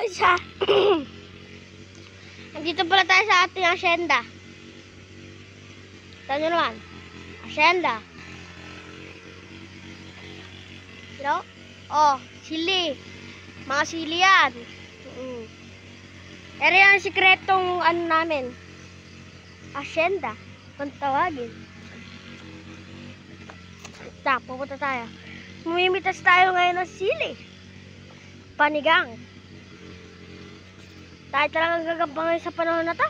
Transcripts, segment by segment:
Siya. Nandito pala tayo sa ating asyenda. Ito nyo naman. Asyenda. Hello? Oh, sili. Mga sili yan. Pero yan ang sikretong ano namin. Asyenda. Kung tawagin. Ta, pupunta tayo. Mumimitas tayo ngayon ng sili. Panigang. Tayo talagang gagamba ngayon sa panahon na to.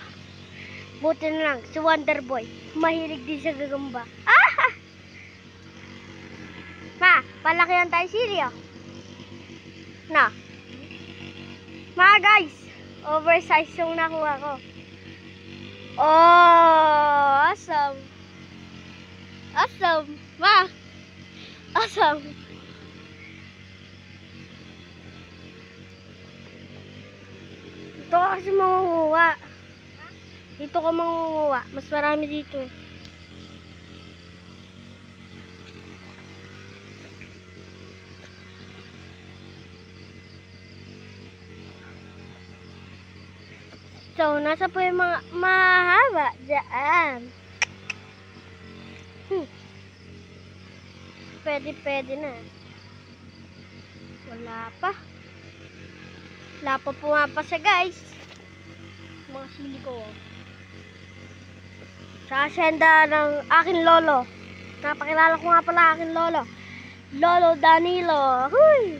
Buti na lang, si Wonder Boy. Mahilig din sa gagamba. Ah! Ma, palakihan tayo sili, oh. Na. Mga guys, oversize yung nakuha ko. Oh, awesome. Awesome. Ma. Awesome. Dito ka kasi mangunguha. Dito ka mangunguha. Mas marami dito eh. So, nasa po yung mga mahaba dyan. Pwede na. Wala pa. Wala pa pumapasa guys. Mga sili ko. Sa asyenda ng aking lolo. Napakilala ko nga pala aking lolo. Lolo Danilo. Huy!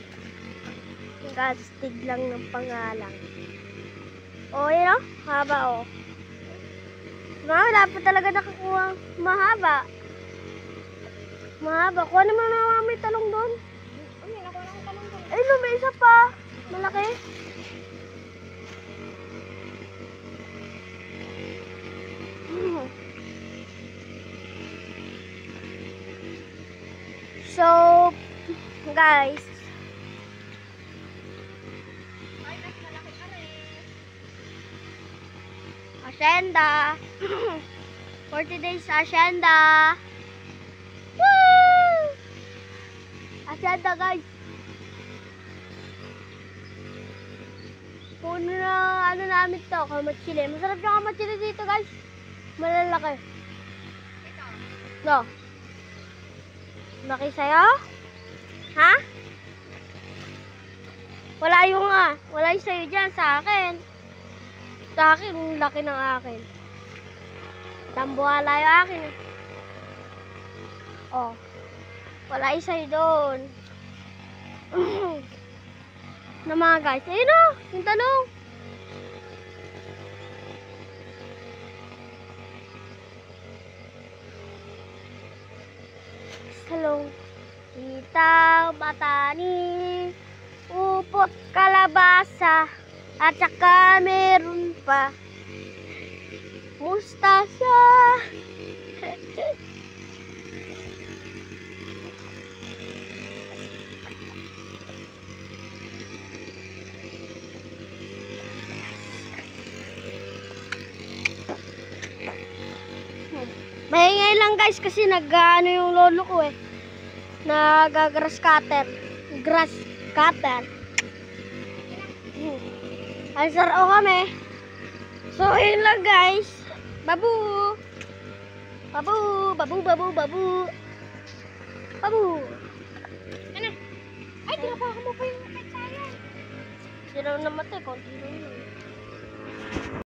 Gastig lang ng pangalan. O, yun o. Haba o. Wala pa talaga nakakuha. Mahaba. Mahaba. Kuha naman na may talong doon. Nakuha na talong doon. Ay, no, may isa pa. Malaki. So, guys. Asyenda. For today's asyenda. Woo! Asyenda, guys. Puno na ano namin to, kamatsili. Masarap yung kamatsili dito, guys. Malalaki. No. Laki sa'yo? Ha? Wala yung wala yung sa'yo dyan, sa akin. Sa akin, laki ng akin. Tambuhala yung akin. Oh. Wala yung sa'yo doon. Na mga guys. Ayun o, yung tanong. Salong. Sitaw, batani, upot, kalabasa, at saka meron pa mustasa. Mahingay lang guys kasi nag-ano yung lolo ko eh. Nag-grass cutter. Grass cutter. Answer o kami. So, yun lang guys. Babu. Babu. Babu, babu, babu. Babu. Ano? Ay, tinapakan mo pa yung sayang. Sino namatay? Konti lang yun.